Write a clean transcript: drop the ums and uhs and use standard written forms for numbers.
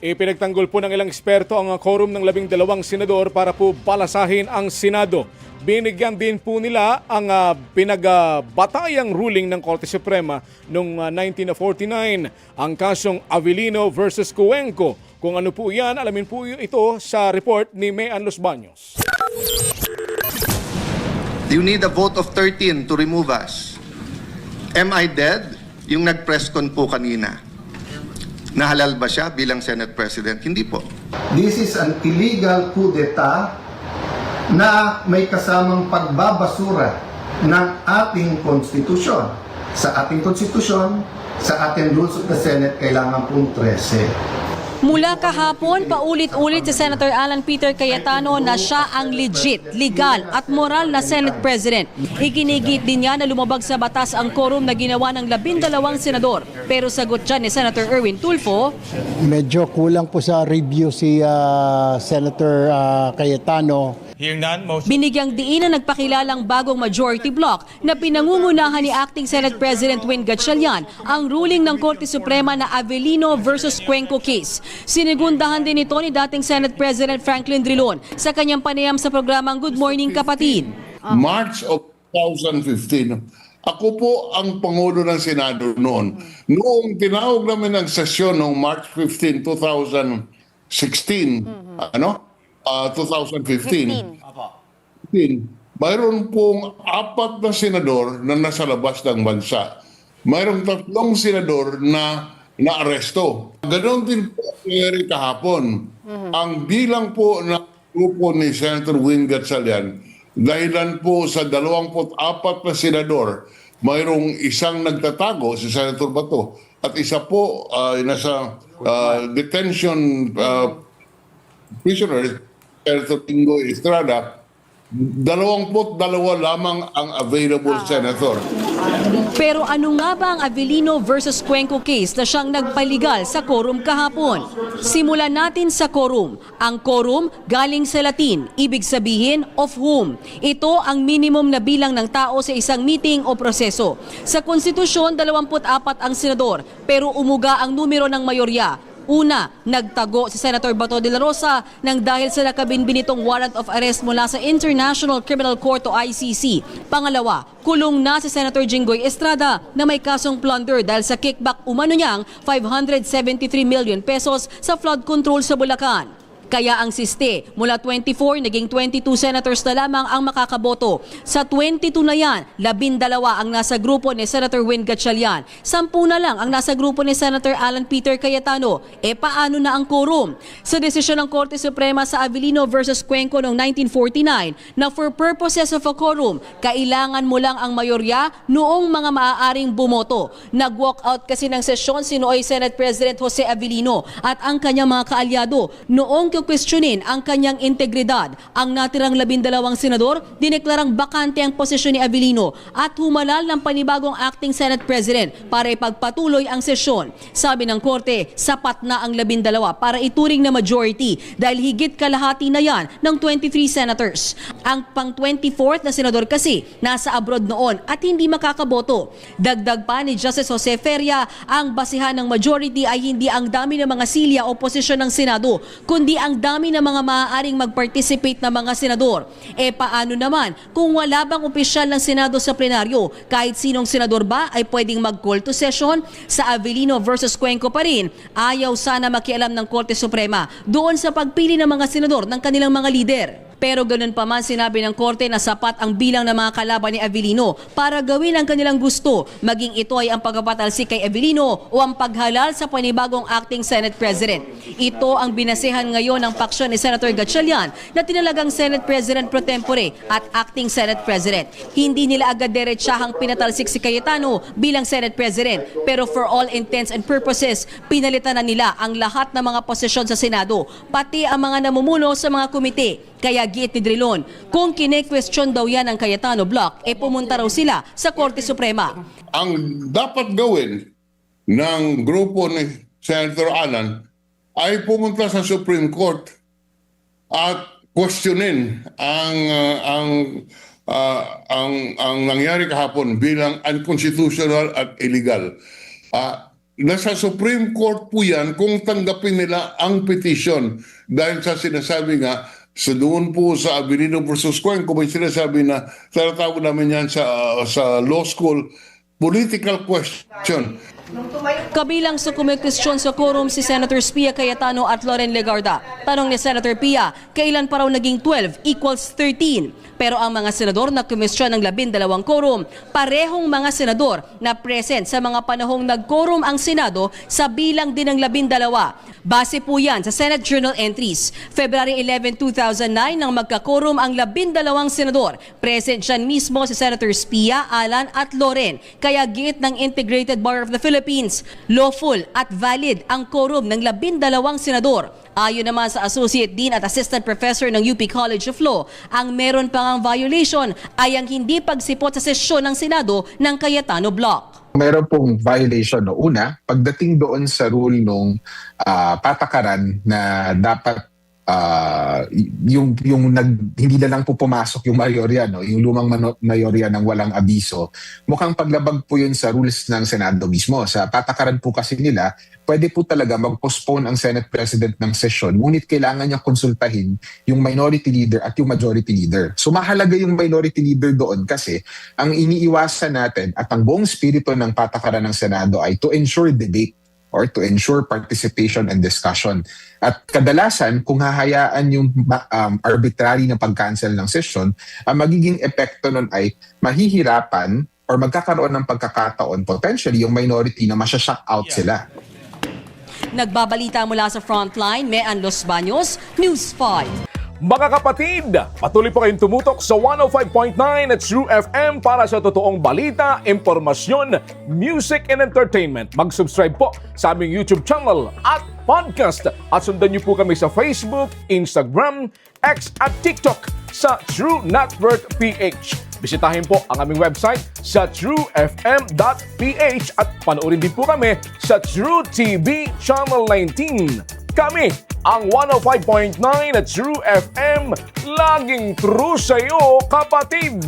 Ipinagtanggol po ng ilang eksperto ang quorum ng 12 senador para po balasahin ang Senado. Binigyan din po nila ang pinagbatayang ruling ng Korte Suprema noong 1949, ang kasong Avellino versus Cuenco. Kung ano po yan, alamin po ito sa report ni Mean Los Baños. You need a vote of 13 to remove us. Am I dead? Yung nag-press con po kanina. Nahalal ba siya bilang Senate President? Hindi po. This is an illegal coup d'etat na may kasamang pagbabasura ng ating konstitusyon. Sa ating konstitusyon, sa ating rules of the Senate, kailangan pong 13. Mula kahapon, paulit-ulit si Senator Alan Peter Cayetano na siya ang legit, legal at moral na Senate President. Iginigit din niya na lumabag sa batas ang quorum na ginawa ng 12 senador. Pero sagot dyan ni Senator Erwin Tulfo, medyo kulang po sa review si Senator Cayetano. Binigyang diin na nagpakilalang bagong majority bloc na pinangungunahan ni Acting Senate President Win Gatchalian ang ruling ng Korte Suprema na Avellino versus Cuenco case. Sinigundahan din ito ni dating Senate President Franklin Drilon sa kanyang panayam sa programang Good Morning Kapatid. March of 2015, ako po ang Pangulo ng Senado noon. Noong tinawag namin ang sesyon noong March 15, 2016, 2015, mayroon pong 4 na senador na nasa labas ng bansa. Mayroong 3 senador na naaresto. Ganon din po nangyari kahapon. Ang bilang po ng grupo ni Senator Win Gatchalian, dahilan po sa 24 na senador, mayroong isang nagtatago, si Senator Bato, at isa po nasa detention prisoner, Senator Ingo Estrada. 22 lamang ang available senator. Pero ano nga ba ang Avellino versus Cuenco case na siyang nagpaligal sa quorum kahapon? Simulan natin sa quorum. Ang quorum galing sa Latin, ibig sabihin of whom. Ito ang minimum na bilang ng tao sa isang meeting o proseso. Sa konstitusyon, 24 ang senador, pero umuga ang numero ng mayorya. Una, nagtago si Senator Bato de la Rosa nang dahil sa nakabinbinitong warrant of arrest mula sa International Criminal Court o ICC. Pangalawa, kulong na si Senator Jinggoy Estrada na may kasong plunder dahil sa kickback umano niyang 573 million pesos sa flood control sa Bulacan. Kaya ang siste, mula 24, naging 22 senators na lamang ang makakaboto. Sa 22 na yan, 12 ang nasa grupo ni Senator Win Gatchalian. 10 na lang ang nasa grupo ni Senator Alan Peter Cayetano. E paano na ang quorum? Sa desisyon ng Korte Suprema sa Avellino versus Cuenco noong 1949 na for purposes of a quorum, kailangan mo lang ang mayorya noong mga maaaring bumoto. Nag-walk out kasi ng sesyon si Nooy Senate President Jose Avellino at ang kanyang mga kaalyado noong questionin ang kanyang integridad. Ang natirang 12 senador, dineklarang bakante ang posisyon ni Avellino at humalal ng panibagong acting Senate President para ipagpatuloy ang sesyon. Sabi ng Korte, sapat na ang 12 para ituring na majority dahil higit kalahati na yan ng 23 senators. Ang pang 24th na senador kasi nasa abroad noon at hindi makakaboto. Dagdag pa ni Justice Jose Feria, ang basihan ng majority ay hindi ang dami ng mga silya o posisyon ng Senado, kundi ang dami ng mga maaaring mag-participate na mga senador. E paano naman kung wala bang opisyal ng Senado sa plenaryo? Kahit sinong senador ba ay pwedeng mag-call to session? Sa Avellino versus Cuenco pa rin, ayaw sana makialam ng Korte Suprema doon sa pagpili ng mga senador ng kanilang mga lider. Pero ganun pa man, sinabi ng Korte na sapat ang bilang ng mga kalaban ni Avellino para gawin ang kanilang gusto, maging ito ay ang pagpapatalsik kay Avellino o ang paghalal sa panibagong acting Senate President. Ito ang binasehan ngayon ng paksyon ni Senator Gatchalian na tinalagang Senate President pro tempore at acting Senate President. Hindi nila agad diretsahang pinatalsik si Cayetano bilang Senate President, pero for all intents and purposes, pinalitan na nila ang lahat ng mga posisyon sa Senado, pati ang mga namumuno sa mga komite. Kaya giit ni Drilon, kung kine-question daw yan ng Cayetano Block, pumunta raw sila sa Korte Suprema. Ang dapat gawin ng grupo ni Senator Alan ay pumunta sa Supreme Court at questionin ang nangyari kahapon bilang unconstitutional at illegal. nasa Supreme Court po yan kung tanggapin nila ang petition. Dahil sa sinasabi nga, sa doon po sa Avelino versus Cuenco, may sinasabi na, tinatawag namin yan sa law school, political question. Kabilang sa kumikwisyon sa quorum si Senator Pia Cayetano at Loren Legarda. Tanong ni Senator Pia, kailan pa raw naging 12 equals 13? Pero ang mga senador na kumisyon ng 12 quorum, parehong mga senador na present sa mga panahong nag-quorum ang Senado sa bilang din ng 12. Base po yan sa Senate Journal Entries. February 11, 2009 nang magka-quorum ang 12 senador. Present dyan mismo si Senators Pia, Alan at Loren. Kaya giit ng Integrated Bar of the Philippines, lawful at valid ang quorum ng 12 senador. Ayon naman sa Associate Dean at Assistant Professor ng UP College of Law, ang meron pang violation ay ang hindi pagsipot sa sesyon ng Senado ng Cayetano Block. Meron pong violation. No? Una, pagdating doon sa rule nung patakaran na dapat hindi na lang po pumasok yung mayorya, no? Yung lumang mayorya ng walang abiso, mukhang paglabag po yun sa rules ng Senado mismo. Sa patakaran po kasi nila, pwede po talaga mag-postpone ang Senate President ng session, ngunit kailangan niya konsultahin yung minority leader at yung majority leader. So mahalaga yung minority leader doon kasi ang iniiwasan natin at ang buong spirito ng patakaran ng Senado ay to ensure debate or to ensure participation and discussion. At kadalasan, kung hahayaan yung arbitrary na pag-cancel ng session, ang magiging epekto nun ay mahihirapan or magkakaroon ng pagkakataon potentially yung minority na masya-shock out sila. Nagbabalita mula sa Frontline, Mean Los Baños, News 5. Mga kapatid, patuloy po kayong tumutok sa 105.9 at True FM para sa totoong balita, impormasyon, music and entertainment. Mag-subscribe po sa aming YouTube channel at podcast at sundan niyo po kami sa Facebook, Instagram, X at TikTok sa True Network PH. Bisitahin po ang aming website sa truefm.ph at panoorin din po kami sa True TV Channel 19. Kami ang 105.9 at True FM, laging true sa'yo, kapatid!